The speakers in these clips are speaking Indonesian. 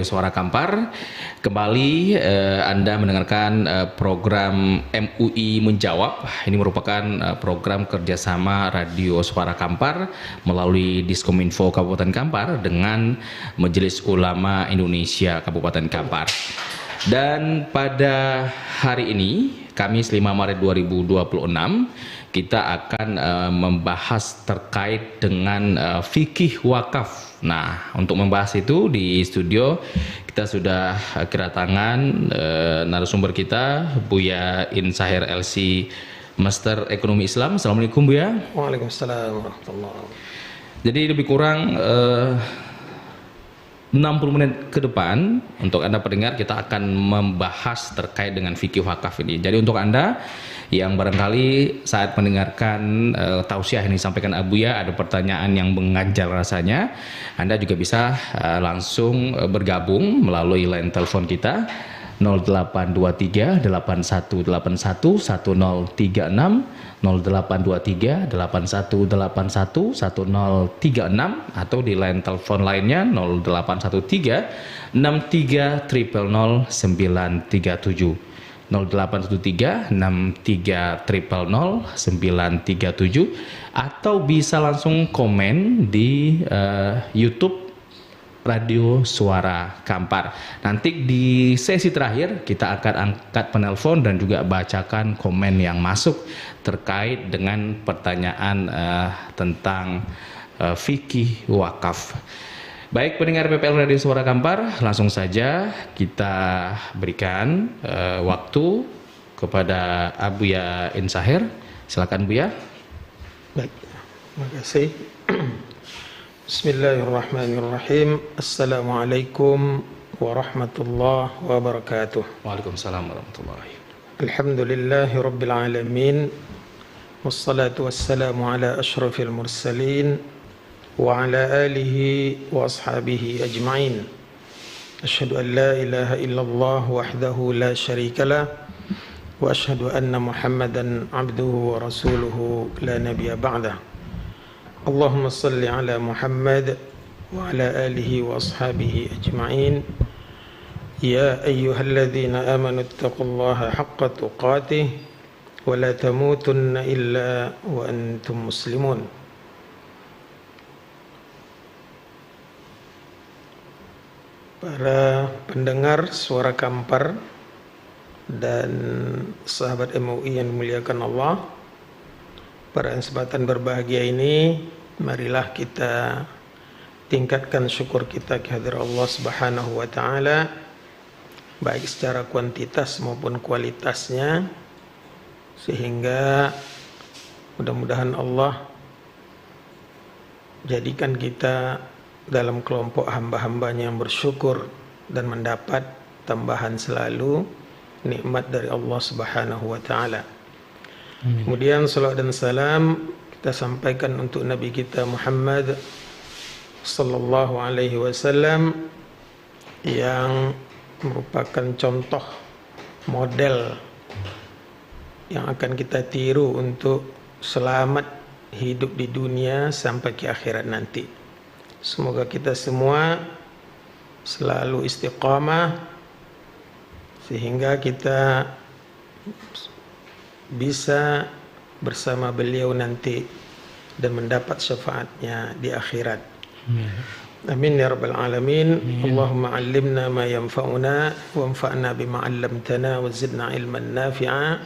Radio Suara Kampar. Kembali Anda mendengarkan program MUI Menjawab. Ini merupakan program kerjasama Radio Suara Kampar melalui Diskominfo Kabupaten Kampar dengan Majelis Ulama Indonesia Kabupaten Kampar. Dan pada hari ini, Kamis 5 Maret 2026, kita akan membahas terkait dengan fikih wakaf. Nah, untuk membahas itu di studio kita sudah kedatangan narasumber kita, Buya Insahir LC, Master Ekonomi Islam. Assalamualaikum Buya. Waalaikumsalam warahmatullahi wabarakatuh. Jadi lebih kurang 60 menit ke depan untuk Anda pendengar kita akan membahas terkait dengan fikih wakaf ini. Jadi untuk Anda yang barangkali saat mendengarkan tausiah yang disampaikan Abuya ada pertanyaan yang mengganjal rasanya, Anda juga bisa langsung bergabung melalui line telepon kita 0823 8181 1036 0823 8181 1036 atau di line telepon lainnya 0813 63 000 937 0813 63 000 937 atau bisa langsung komen di YouTube Radio Suara Kampar. Nanti di sesi terakhir kita akan angkat penelpon dan juga bacakan komen yang masuk terkait dengan pertanyaan tentang fikih wakaf. Baik pendengar PPL Radio Suara Kampar, langsung saja kita berikan waktu kepada Abuya Insahir. Silakan Buya. Baik, terima kasih. Bismillahirrahmanirrahim. Assalamualaikum warahmatullahi wabarakatuh. Waalaikumsalam warahmatullahi wabarakatuh. Alhamdulillahi rabbil alamin. Wassalatu wassalamu ala ashrafil mursalin wa ala alihi wa ashabihi ajma'in. Asyhadu an la ilaha illallah wahdahu la syarikalah wa asyhadu anna Muhammadan abduhu wa rasuluhu la nabiyya ba'dah. Allahumma salli ala Muhammad wa ala alihi wa ashabihi ajma'in. Ya ayyuhalladzina amanu ittaqullaha haqqa tuqatih wa la tamutunna illa wa antum muslimun. Para pendengar Suara Kampar dan sahabat MUI yang dimuliakan Allah, pada kesempatan berbahagia ini, marilah kita tingkatkan syukur kita kehadirat Allah Subhanahu wa taala baik secara kuantitas maupun kualitasnya, sehingga mudah-mudahan Allah jadikan kita dalam kelompok hamba-hambanya yang bersyukur dan mendapat tambahan selalu nikmat dari Allah Subhanahu wa taala. Kemudian salawat dan salam kita sampaikan untuk Nabi kita Muhammad sallallahu alaihi wasallam yang merupakan contoh model yang akan kita tiru untuk selamat hidup di dunia sampai ke akhirat nanti. Semoga kita semua selalu istiqamah sehingga kita bisa bersama beliau nanti dan mendapat syafaatnya di akhirat. Amin ya rabbal alamin. Allahumma 'allimna ma yanfa'una wanfa'na bima 'allamtana wa zidna ilman nafi'a.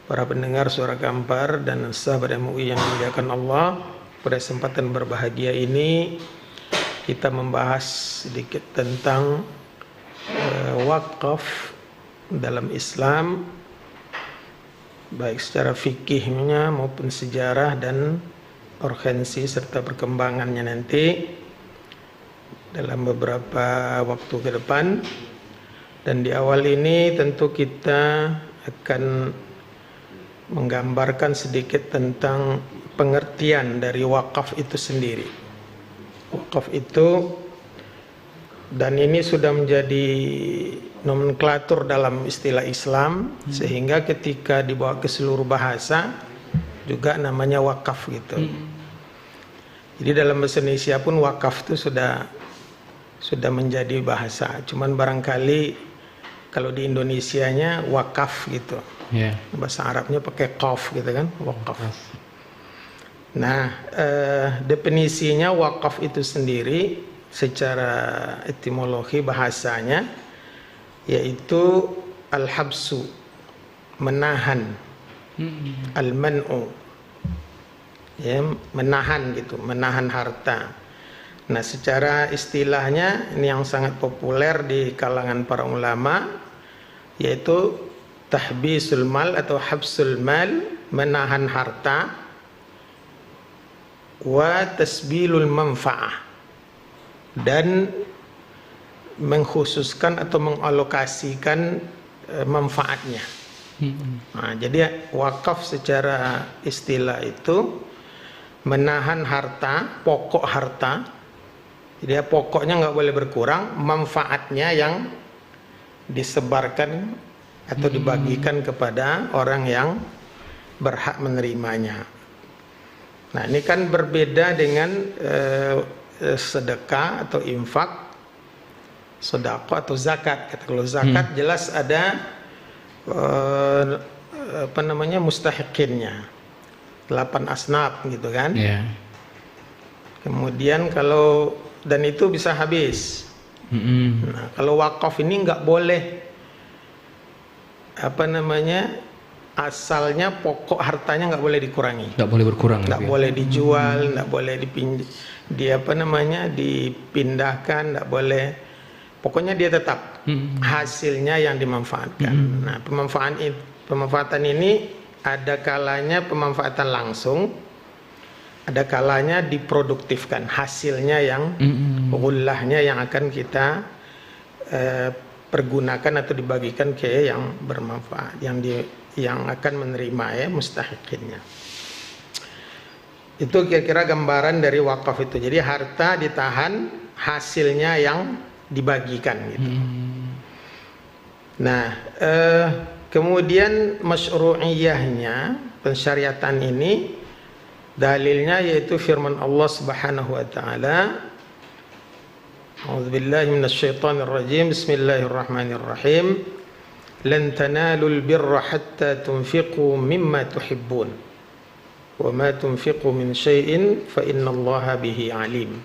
Para pendengar Suara Kampar dan sahabat MUI yang dimuliakan Allah, pada kesempatan berbahagia ini kita membahas sedikit tentang wakaf dalam Islam, baik secara fikihnya maupun sejarah dan urgensi serta perkembangannya nanti dalam beberapa waktu ke depan. Dan di awal ini tentu kita akan menggambarkan sedikit tentang pengertian dari wakaf itu sendiri. Wakaf itu, dan ini sudah menjadi nomenklatur dalam istilah Islam, sehingga ketika dibawa ke seluruh bahasa juga namanya wakaf gitu. Jadi dalam bahasa Indonesia pun wakaf itu sudah menjadi bahasa. Cuman barangkali kalau di Indonesianya wakaf gitu. Ya. Bahasa Arabnya pakai qaf gitu kan, wakaf. Nah, definisinya wakaf itu sendiri secara etimologi bahasanya yaitu al-habsu, menahan, al-man'u, ya, menahan gitu, menahan harta. Nah, secara istilahnya ini yang sangat populer di kalangan para ulama yaitu tahbisul mal atau habsul mal, menahan harta, wa tasbilul manfaah, dan mengkhususkan atau mengalokasikan manfaatnya. Nah, jadi wakaf secara istilah itu menahan harta, pokok harta. Jadi pokoknya nggak boleh berkurang, manfaatnya yang disebarkan atau dibagikan kepada orang yang berhak menerimanya. Nah, ini kan berbeda dengan sedekah atau infak, sedekah atau zakat. Kalau zakat jelas ada mustahikinnya, 8 asnaf gitu kan. Yeah. Kemudian kalau dan itu bisa habis. Nah, kalau wakaf ini nggak boleh asalnya pokok hartanya nggak boleh dikurangi, Nggak boleh berkurang, nggak boleh dijual, nggak boleh dipindahkan, nggak boleh, pokoknya dia tetap hasilnya yang dimanfaatkan. Nah, pemanfaatan ini ada kalanya pemanfaatan langsung, ada kalanya diproduktifkan, hasilnya yang ghullahnya yang akan kita pergunakan atau dibagikan ke yang bermanfaat, yang akan menerima, ya, mustahikinnya. Itu kira-kira gambaran dari wakaf itu. Jadi harta ditahan, hasilnya yang dibagikan gitu. Nah, kemudian masyru'iyahnya, pensyariatan ini dalilnya yaitu firman Allah Subhanahu wa taala, A'udzubillahi minasyaitonir rajim. Bismillahirrahmanirrahim. Lan tanalul birra hatta tunfiqu mimma tuhibbun. Wa ma tunfiqu min syai'in fa innallaha bihi alim.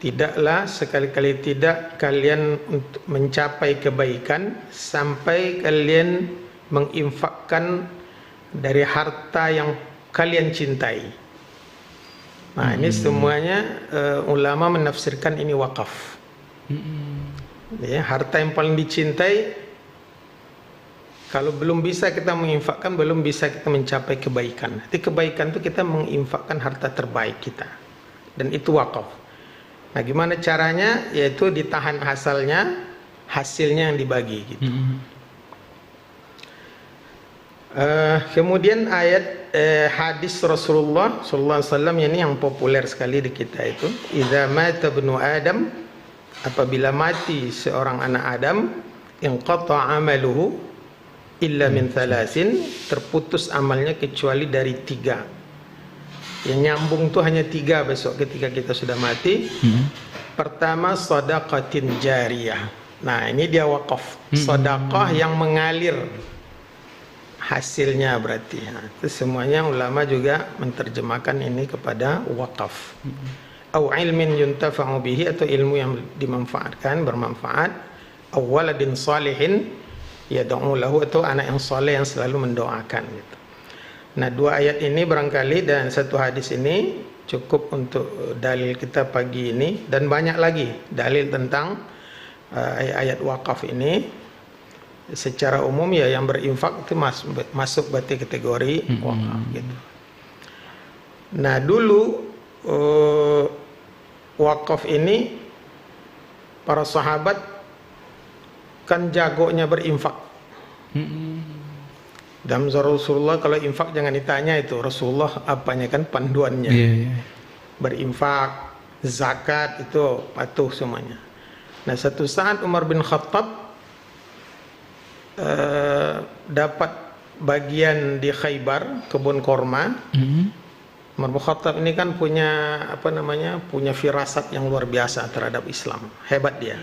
Tidaklah, sekali-kali tidak kalian untuk mencapai kebaikan sampai kalian menginfakkan dari harta yang kalian cintai. Nah, ini semuanya ulama menafsirkan ini wakaf. Ya, harta yang paling dicintai, kalau belum bisa kita menginfakkan, belum bisa kita mencapai kebaikan. Jadi kebaikan itu kita menginfakkan harta terbaik kita, dan itu wakaf. Nah, gimana caranya? Yaitu ditahan hasilnya yang dibagi gitu. Kemudian ayat hadis Rasulullah sallallahu alaihi wasallam ini yang populer sekali di kita itu, idza mata ibnu adam, apabila mati seorang anak Adam, inqata amaluhu illa min thalathin, terputus amalnya kecuali dari 3. Yang nyambung tuh hanya 3 besok ketika kita sudah mati. Pertama, shadaqatin jariyah. Nah, ini dia wakaf, sedekah yang mengalir hasilnya berarti. Nah, itu semuanya ulama juga menerjemahkan ini kepada wakaf. Au ilmin yuntafa'u bihi, atau ilmu yang dimanfaatkan, bermanfaat. Au waladin salihin yad'u lahu, atau anak yang saleh yang selalu mendoakan gitu. Nah, 2 ayat ini barangkali dan 1 hadis ini cukup untuk dalil kita pagi ini, dan banyak lagi dalil tentang ayat wakaf ini. Secara umum ya yang berinfak itu masuk berarti kategori wakaf gitu. Nah, dulu wakaf ini para sahabat kan jagonya berinfak. Dan Rasulullah kalau infak jangan ditanya, itu Rasulullah apanya kan panduannya. Berinfak, zakat itu patuh semuanya. Nah, satu saat Umar bin Khattab dapat bagian di Khaybar, kebun korma, Umar bin Khattab ini kan punya punya firasat yang luar biasa terhadap Islam. Hebat dia.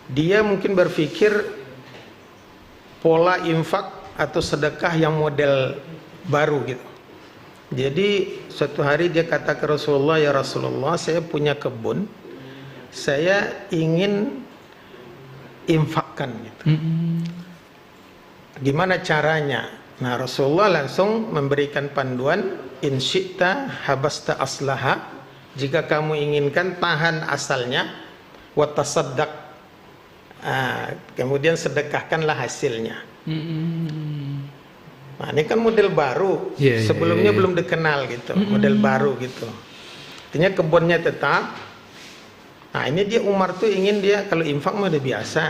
Dia mungkin berpikir pola infak atau sedekah yang model baru gitu. Jadi suatu hari dia kata ke Rasulullah, ya Rasulullah, saya punya kebun, saya ingin infakkan gitu. Gimana caranya? Nah, Rasulullah langsung memberikan panduan, in syi'ta habasta aslaha, jika kamu inginkan tahan asalnya, wa tasaddaq, kemudian sedekahkanlah hasilnya. Nah, ini kan model baru, sebelumnya belum dikenal gitu, model baru gitu. Artinya kebunnya tetap. Nah, ini dia Umar tuh ingin dia kalau infak mah udah biasa.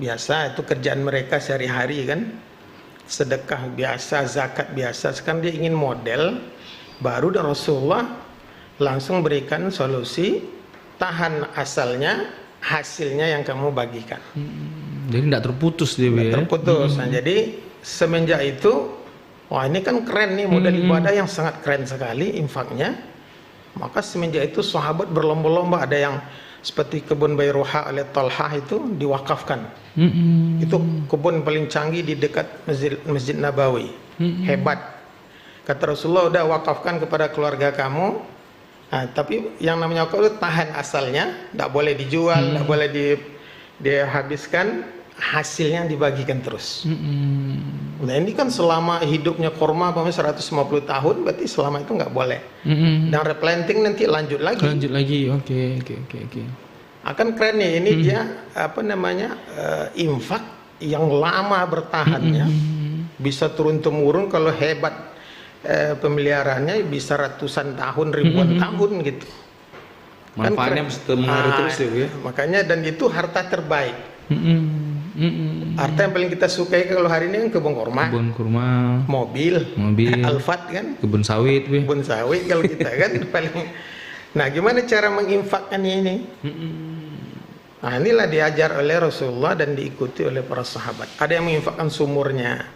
Biasa itu kerjaan mereka sehari-hari kan. Sedekah biasa, zakat biasa. Sekarang dia ingin model baru, dan Rasulullah langsung berikan solusi, tahan asalnya, hasilnya yang kamu bagikan. Jadi tidak terputus dia. Tidak terputus. Nah, jadi semenjak itu, wah ini kan keren nih, model ibadah yang sangat keren sekali infaknya. Maka semenjak itu sahabat berlomba-lomba, ada yang seperti kebun Bayruha oleh Talhah itu diwakafkan. Itu kebun paling canggih di dekat Masjid Nabawi. Hebat. Kata Rasulullah, udah wakafkan kepada keluarga kamu. Nah, tapi yang namanya wakaf itu tahan asalnya, tidak boleh dijual, tidak boleh dihabiskan, hasilnya dibagikan terus. Nah, ini kan selama hidupnya kurma 150 tahun, berarti selama itu nggak boleh. Dan replanting nanti lanjut lagi. Oke. Akan keren nih, ini dia infak yang lama bertahannya, bisa turun temurun. Kalau hebat pemeliharaannya bisa ratusan tahun, ribuan tahun gitu. Manfaatnya kan mengaruh terus ya. Makanya, dan itu harta terbaik. Harta yang paling kita sukai kalau hari ini kan kebun kurma, mobil, Alphard kan, kebun sawit kalau kita kan paling. Nah, gimana cara menginfakkannya ini? Nah, inilah diajar oleh Rasulullah dan diikuti oleh para sahabat. Ada yang menginfakkan sumurnya,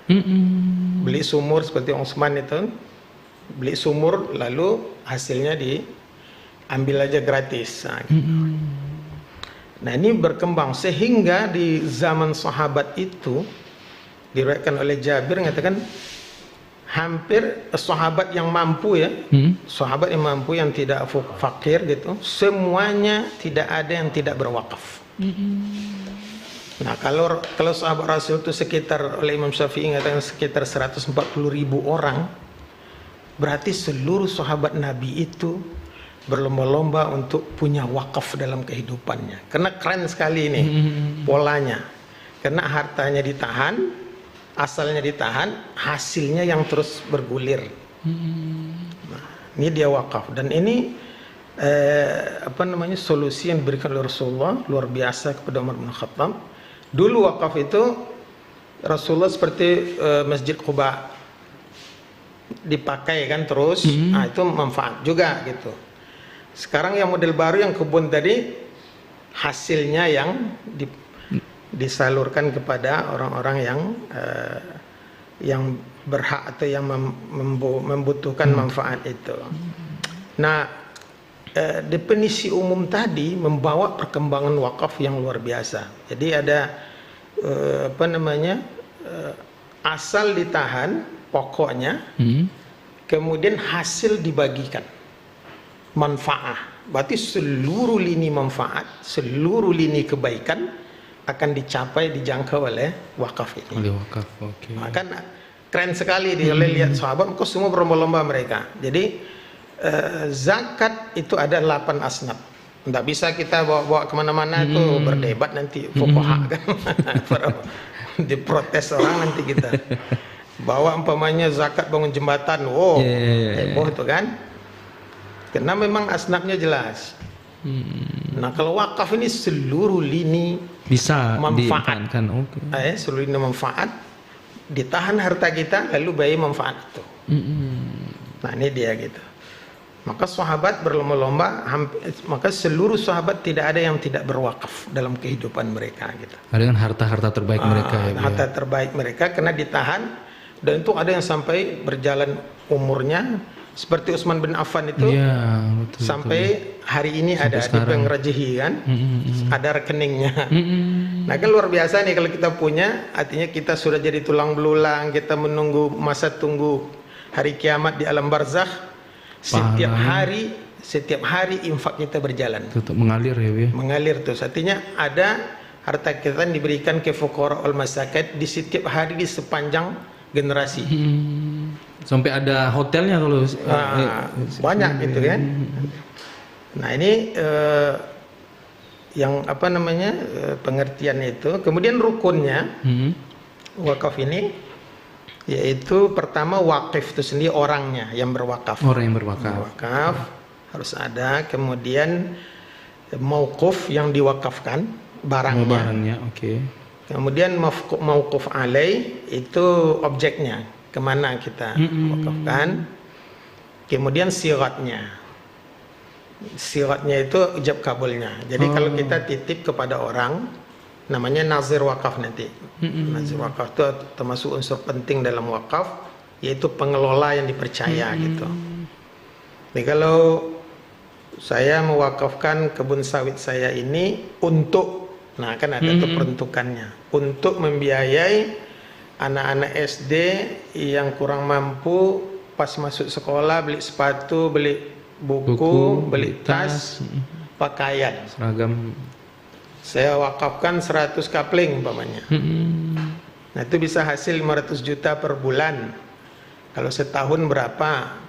beli sumur seperti Utsman itu, beli sumur lalu hasilnya diambil aja gratis. Nah, gitu. Nah, ini berkembang sehingga di zaman sahabat itu diriwayatkan oleh Jabir mengatakan hampir sahabat yang mampu ya, sahabat yang mampu yang tidak fakir gitu, semuanya tidak ada yang tidak berwakaf. Nah, kalau sahabat Rasul itu sekitar, oleh Imam Syafi'i mengatakan sekitar 140.000 orang, berarti seluruh sahabat Nabi itu berlomba-lomba untuk punya wakaf dalam kehidupannya. Karena keren sekali ini polanya. Karena hartanya ditahan, asalnya ditahan, hasilnya yang terus bergulir. Nah, ini dia wakaf. Dan ini solusi yang diberikan oleh Rasulullah luar biasa kepada Umar bin Khattab. Dulu wakaf itu Rasulullah seperti Masjid Quba dipakai kan terus, nah itu manfaat juga gitu. Sekarang yang model baru yang kebun tadi, hasilnya yang disalurkan kepada orang-orang yang berhak atau yang membutuhkan manfaat itu. Nah, definisi umum tadi membawa perkembangan wakaf yang luar biasa. Jadi ada asal ditahan pokoknya, kemudian hasil dibagikan. Manfaat, berarti seluruh lini manfaat, seluruh lini kebaikan akan dicapai, dijangkau oleh wakaf ini. Oleh wakaf, oke. Nah, kan keren sekali dia lihat sahabat, kok semua berlomba-lomba mereka. Jadi zakat itu ada 8 asnaf. Tidak bisa kita bawa kemana-mana itu berdebat nanti fuqaha kan, diprotes orang nanti kita. Bawa umpamanya zakat bangun jembatan, heboh itu kan. Karena memang asnafnya jelas. Nah, kalau wakaf ini seluruh lini bisa manfaat, okay. Seluruh lini manfaat, ditahan harta kita lalu bayi manfaat itu. Nah, ini dia gitu. Maka sahabat berlomba-lomba, maka seluruh sahabat tidak ada yang tidak berwakaf dalam kehidupan mereka gitu. Dengan harta-harta terbaik mereka ya. Harta terbaik mereka karena ditahan Dan itu ada yang sampai berjalan umurnya seperti Utsman bin Affan itu, Iya, betul, sampai hari ini Sampai ada di sekarang. Pengrajihi kan, ada rekeningnya. Mm-mm. Nah kan luar biasa nih kalau kita punya, artinya kita sudah jadi tulang belulang, kita menunggu masa tunggu hari kiamat di alam barzakh. Pahalanya. Setiap hari infak kita berjalan, Tetap mengalir ya Bu ya. mengalir terus. Artinya ada harta kita yang diberikan ke fuqara wal masakin di setiap hari di sepanjang generasi. Sampai ada hotelnya kalau Banyak gitu kan. Nah ini yang apa namanya pengertian itu. Kemudian rukunnya wakaf ini, yaitu pertama wakif itu sendiri, orangnya yang berwakaf. orang yang berwakaf. Wakaf harus ada. Kemudian mauquf yang diwakafkan barangnya. Barangnya, oke. Kemudian mauquf alaih itu objeknya, kemana kita wakafkan. Kemudian siratnya. Siratnya itu ijab kabulnya. Jadi kalau kita titip kepada orang, namanya nazir wakaf nanti. Nazir wakaf itu termasuk unsur penting dalam wakaf, yaitu pengelola yang dipercaya gitu. Jadi kalau saya mewakafkan kebun sawit saya ini untuk, nah kan ada tuh peruntukannya, untuk membiayai anak-anak SD yang kurang mampu pas masuk sekolah, beli sepatu, beli buku, beli tas, pakaian. Seragam. Saya wakafkan 100 kapling umpamanya. Nah itu bisa hasil 500 juta per bulan. Kalau setahun berapa?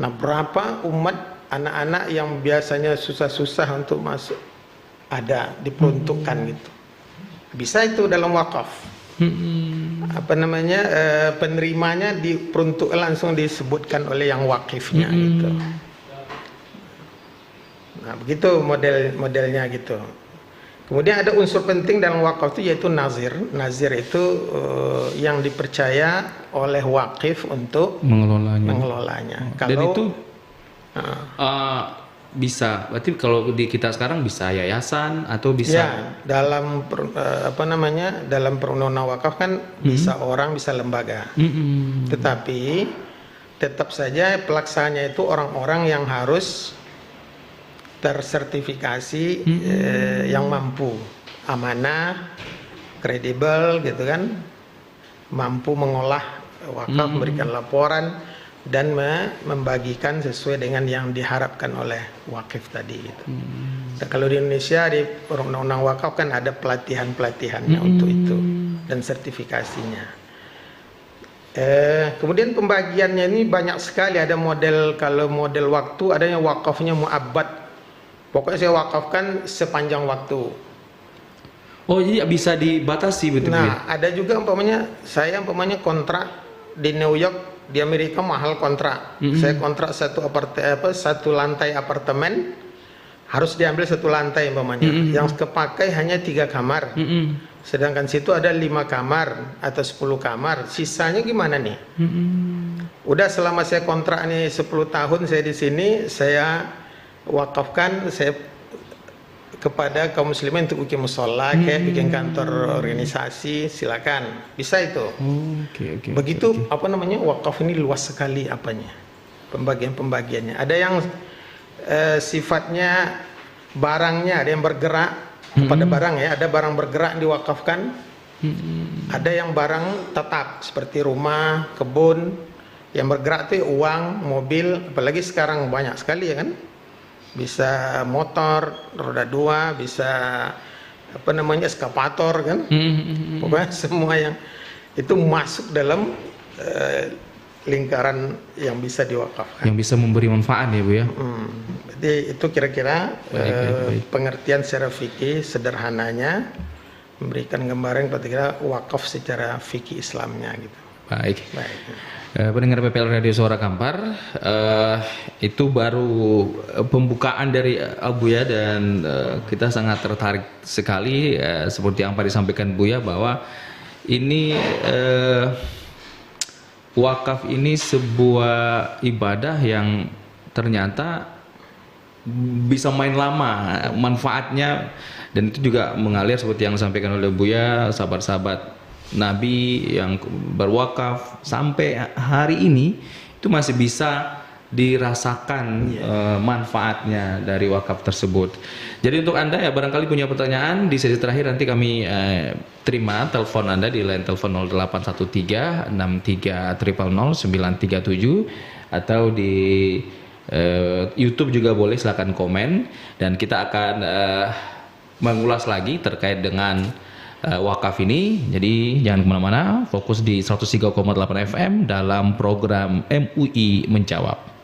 Nah berapa umat anak-anak yang biasanya susah-susah untuk masuk, ada diperuntukkan gitu. Bisa itu dalam wakaf. Apa namanya, penerimanya diperuntuk langsung disebutkan oleh yang wakifnya gitu. Nah begitu modelnya gitu. Kemudian ada unsur penting dalam wakaf itu yaitu nazir. Nazir itu yang dipercaya oleh wakif untuk mengelolanya. Dan itu bisa, berarti kalau di kita sekarang bisa yayasan atau bisa? Ya, dalam apa namanya, dalam perundang-undang wakaf kan bisa orang, bisa lembaga. Tetapi tetap saja pelaksananya itu orang-orang yang harus tersertifikasi, yang mampu, amanah, kredibel gitu kan, mampu mengolah wakaf, memberikan laporan dan membagikan sesuai dengan yang diharapkan oleh wakif tadi gitu. Dan kalau di Indonesia di undang-undang wakaf kan ada pelatihan-pelatihannya untuk itu dan sertifikasinya. Kemudian pembagiannya ini banyak sekali, ada model, kalau model waktu adanya wakafnya mu'abbad. Pokoknya saya wakafkan sepanjang waktu. Oh, jadi bisa dibatasi betul. Nah, ada juga umpamanya saya kontrak di New York, di Amerika mahal kontrak. Saya kontrak satu lantai apartemen, harus diambil satu lantai umpamanya. Yang kepakai hanya 3 kamar. Sedangkan situ ada 5 kamar atau 10 kamar. Sisanya gimana nih? Udah selama saya kontrak nih 10 tahun saya di sini, saya wakafkan saya kepada kaum muslimin untuk bikin musola, kayak bikin kantor organisasi, silakan, bisa itu. Begitu. Apa namanya, wakaf ini luas sekali apanya, pembagiannya. Ada yang sifatnya barangnya, ada yang bergerak kepada barang ya, ada barang bergerak diwakafkan, ada yang barang tetap seperti rumah, kebun. Yang bergerak itu uang, mobil, apalagi sekarang banyak sekali ya kan. Bisa motor roda 2, bisa apa namanya, eskavator kan. Pokoknya semua yang itu masuk dalam lingkaran yang bisa diwakafkan, yang bisa memberi manfaat ya Bu ya. Jadi itu kira-kira pengertian secara fikih sederhananya, memberikan gambaran kepada wakaf secara fikih Islamnya gitu. Baik. Pendengar PPL Radio Suara Kampar, itu baru pembukaan dari Buya, dan kita sangat tertarik sekali seperti yang tadi disampaikan Buya, bahwa ini wakaf ini sebuah ibadah yang ternyata bisa main lama manfaatnya, dan itu juga mengalir seperti yang disampaikan oleh Buya, sahabat-sahabat Nabi yang berwakaf sampai hari ini itu masih bisa dirasakan manfaatnya dari wakaf tersebut. Jadi untuk Anda ya barangkali punya pertanyaan di sesi terakhir, nanti kami terima telepon Anda di line telepon 0813 63 000 937 atau di YouTube juga boleh, silakan komen dan kita akan mengulas lagi terkait dengan wakaf ini. Jadi jangan kemana-mana, fokus di 103,8 FM dalam program MUI Menjawab.